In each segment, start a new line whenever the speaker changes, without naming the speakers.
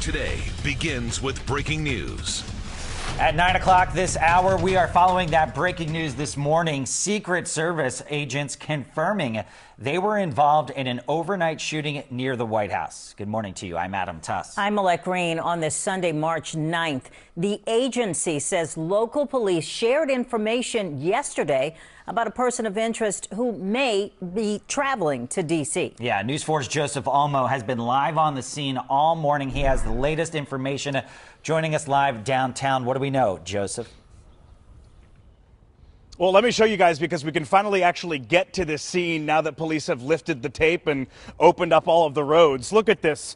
today begins with breaking news.
At 9 o'clock this hour, we are following that breaking news this morning. Secret Service agents confirming they were involved in an overnight shooting near the White House. Good morning to you. I'm Adam Tuss.
I'm Alec Green. On this Sunday, March 9th, the agency says local police shared information yesterday about a person of interest who may be traveling to D.C.
Yeah, News 4's Joseph Olmo has been live on the scene all morning. He has the latest information. Joining us live downtown. What do we know, Joseph?
Well, let me show you guys, because we can finally actually get to this scene now that police have lifted the tape and opened up all of the roads. Look at this.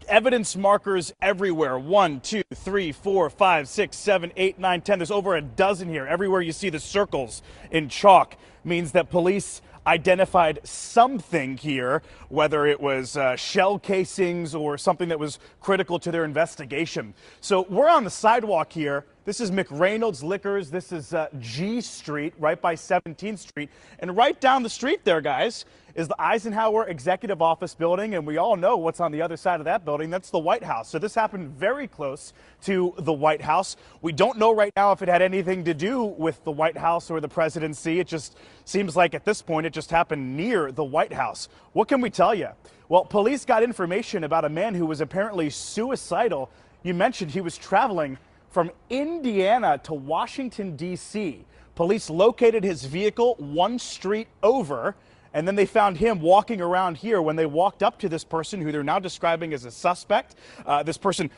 Evidence markers everywhere. 1, 2, 3, 4, 5, 6, 7, 8, 9, 10. There's over a dozen here. Everywhere you see the circles in chalk means that police identified something here, whether it was shell casings or something that was critical to their investigation. So we're on the sidewalk here. This is McReynolds Liquors. This is G Street, right by 17th Street. And right down the street there, guys, is the Eisenhower Executive Office building. And we all know what's on the other side of that building. That's the White House. So this happened very close to the White House. We don't know right now if it had anything to do with the White House or the presidency. It just seems like at this point it just happened near the White House. What can we tell you? Well, police got information about a man who was apparently suicidal. You mentioned he was traveling from Indiana to Washington, D.C. Police located his vehicle one street over, and then they found him walking around here when they walked up to this person who they're now describing as a suspect. This person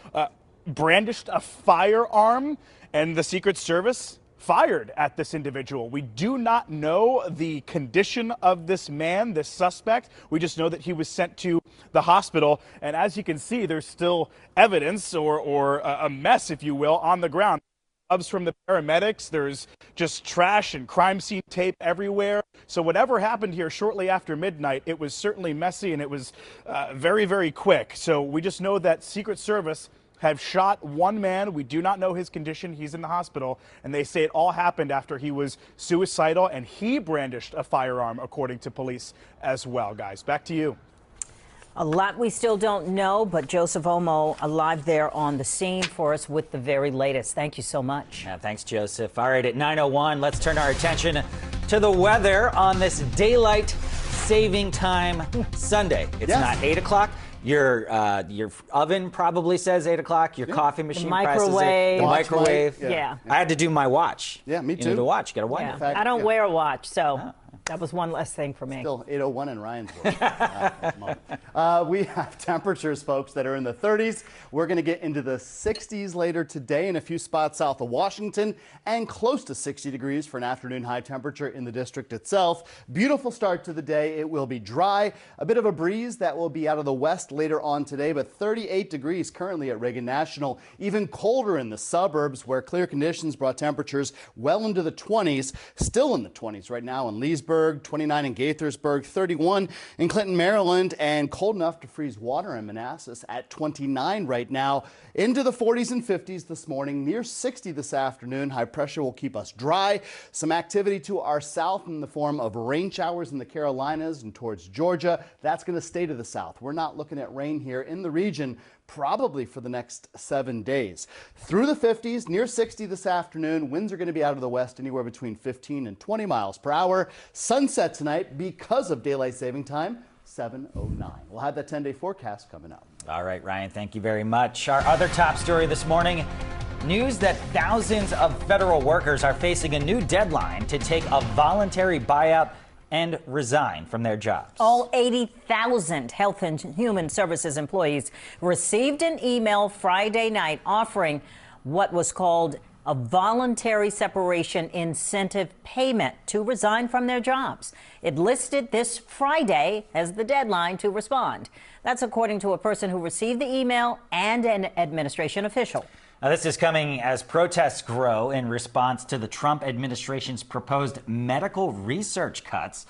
brandished a firearm, and the Secret Service fired at this individual. We do not know the condition of this man, this suspect. We just know that he was sent to the hospital. And as you can see, there's still evidence or a mess, if you will, on the ground. Gloves from the paramedics. There's just trash and crime scene tape everywhere. So whatever happened here shortly after midnight, it was certainly messy, and it was very, very quick. So we just know that Secret Service have shot one man. We do not know his condition. He's in the hospital, and they say it all happened after he was suicidal, and he brandished a firearm, according to police as well. Guys, back to you.
A lot we still don't know, but Joseph Olmo alive there on the scene for us with the very latest. Thank you so much.
Yeah, thanks, Joseph. All right, at 9:01, let's turn our attention to the weather on this daylight saving time Sunday. It's not 8 o'clock. Your oven probably says 8 o'clock. Your coffee machine presses it. The microwave.
Yeah.
I had to do my watch.
Yeah, me too.
You need a watch. You got a watch.
Yeah. I don't wear a watch, so that was one less thing for me.
Still 8:01 in Ryan's watch. We have temperatures, folks, that are in the 30s. We're going to get into the 60s later today in a few spots south of Washington, and close to 60 degrees for an afternoon high temperature in the district itself. Beautiful start to the day. It will be dry. A bit of a breeze that will be out of the west later on today, but 38 degrees currently at Reagan National. Even colder in the suburbs, where clear conditions brought temperatures well into the 20s. Still in the 20s right now in Leesburg, 29 in Gaithersburg, 31 in Clinton, Maryland, and cold enough to freeze water in Manassas at 29 right now. Into the 40s and 50s this morning, near 60 this afternoon. High pressure will keep us dry. Some activity to our south in the form of rain showers in the Carolinas and towards Georgia. That's going to stay to the south. We're not looking at rain here in the region probably for the next 7 days. Through the 50s, near 60 this afternoon. Winds are going to be out of the west anywhere between 15 and 20 miles per hour. Sunset tonight because of daylight saving time, 7:09. We'll have that 10-day forecast coming up.
All right, Ryan, thank you very much. Our other top story this morning, news that thousands of federal workers are facing a new deadline to take a voluntary buyout and resign from their jobs.
All 80,000 Health and Human Services employees received an email Friday night offering what was called a voluntary separation incentive payment to resign from their jobs. It listed this Friday as the deadline to respond. That's according to a person who received the email and an administration official.
Now, this is coming as protests grow in response to the Trump administration's proposed medical research cuts.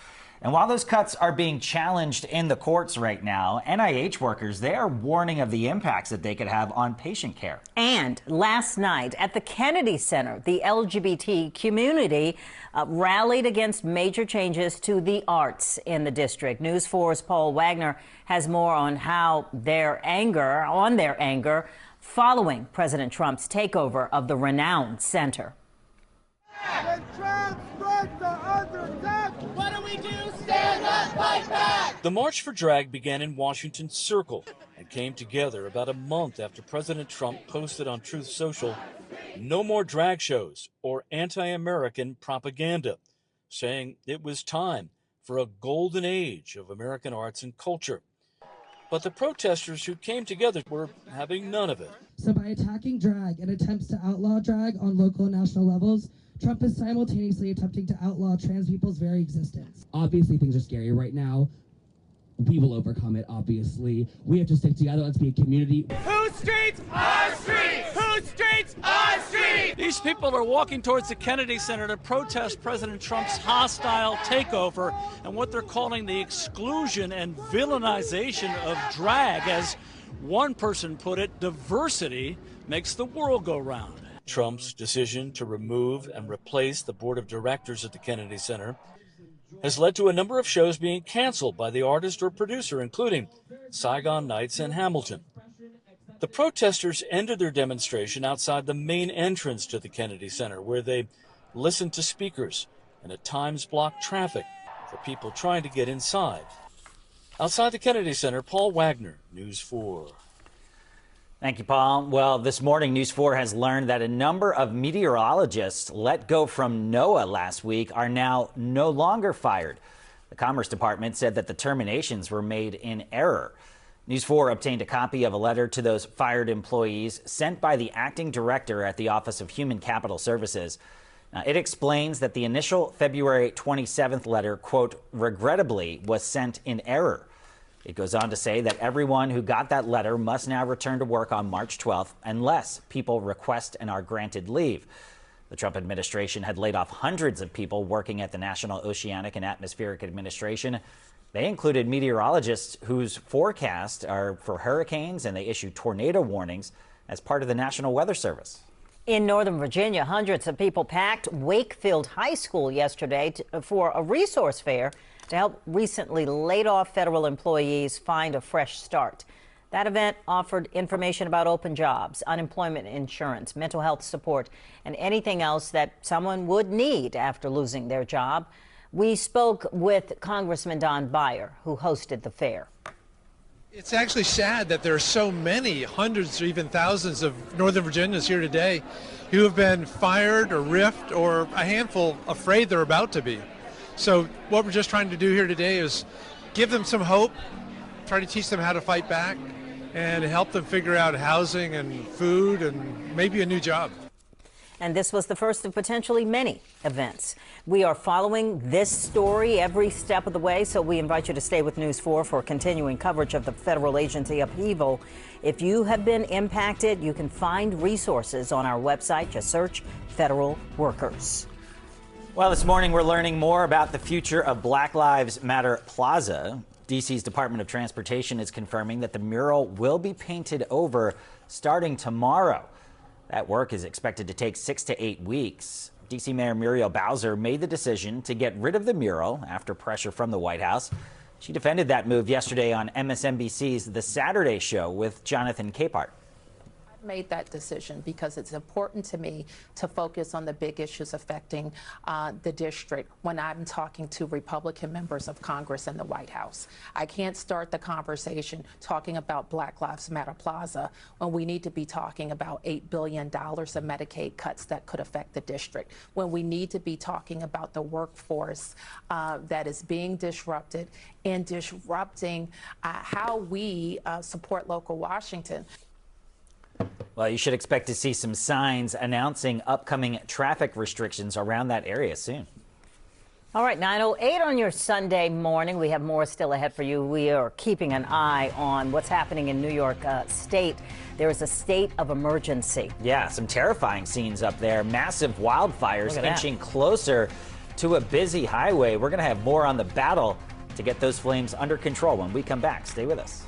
And while those cuts are being challenged in the courts right now, NIH workers, they are warning of the impacts that they could have on patient care.
And last night at the Kennedy Center, the LGBT community rallied against major changes to the arts in the district. News 4's Paul Wagner has more on how their anger following President Trump's takeover of the renowned center.
When Trump breaks the undercut, what do we do? Stand up, fight back!
The March for Drag began in Washington Circle and came together about a month after President Trump posted on Truth Social, "No more drag shows or anti-American propaganda," saying it was time for a golden age of American arts and culture. But the protesters who came together were having none of it.
So by attacking drag and attempts to outlaw drag on local and national levels, Trump is simultaneously attempting to outlaw trans people's very existence.
Obviously, things are scary right now. We will overcome it, obviously. We have to stick together. Let's be a community.
Whose streets? Our streets! Whose streets? Our streets!
These people are walking towards the Kennedy Center to protest President Trump's hostile takeover and what they're calling the exclusion and villainization of drag. As one person put it, diversity makes the world go round.
Trump's decision to remove and replace the board of directors at the Kennedy Center has led to a number of shows being canceled by the artist or producer, including Saigon Nights and Hamilton. The protesters ended their demonstration outside the main entrance to the Kennedy Center, where they listened to speakers and at times blocked traffic for people trying to get inside. Outside the Kennedy Center, Paul Wagner, News 4.
Thank you, Paul. Well, this morning, News 4 has learned that a number of meteorologists let go from NOAA last week are now no longer fired. The Commerce Department said that the terminations were made in error. News 4 obtained a copy of a letter to those fired employees sent by the acting director at the Office of Human Capital Services. It explains that the initial February 27th letter, quote, regrettably, was sent in error. It goes on to say that everyone who got that letter must now return to work on March 12th unless people request and are granted leave. The Trump administration had laid off hundreds of people working at the National Oceanic and Atmospheric Administration. They included meteorologists whose forecasts are for hurricanes, and they issue tornado warnings as part of the National Weather Service.
In Northern Virginia, hundreds of people packed Wakefield High School yesterday for a resource fair to help recently laid off federal employees find a fresh start. That event offered information about open jobs, unemployment insurance, mental health support, and anything else that someone would need after losing their job. We spoke with Congressman Don Beyer, who hosted the fair.
It's actually sad that there are so many, hundreds or even thousands of Northern Virginians here today who have been fired or riffed, or a handful afraid they're about to be. So what we're just trying to do here today is give them some hope, try to teach them how to fight back, and help them figure out housing and food and maybe a new job.
And this was the first of potentially many events. We are following this story every step of the way, so we invite you to stay with News 4 for continuing coverage of the federal agency upheaval. If you have been impacted, you can find resources on our website. Just search Federal Workers.
Well, this morning we're learning more about the future of Black Lives Matter Plaza. D.C.'s Department of Transportation is confirming that the mural will be painted over starting tomorrow. That work is expected to take 6 to 8 weeks. D.C. Mayor Muriel Bowser made the decision to get rid of the mural after pressure from the White House. She defended that move yesterday on MSNBC's The Saturday Show with Jonathan Capehart.
Made that decision because it's important to me to focus on the big issues affecting the district when I'm talking to Republican members of Congress and the White House. I can't start the conversation talking about Black Lives Matter Plaza when we need to be talking about $8 billion of Medicaid cuts that could affect the district, when we need to be talking about the workforce that is being disrupted and disrupting how we support local Washington.
Well, you should expect to see some signs announcing upcoming traffic restrictions around that area soon.
All right, 9:08 on your Sunday morning. We have more still ahead for you. We are keeping an eye on what's happening in New York State. There is a state of emergency.
Yeah, some terrifying scenes up there. Massive wildfires inching closer to a busy highway. We're going to have more on the battle to get those flames under control when we come back. Stay with us.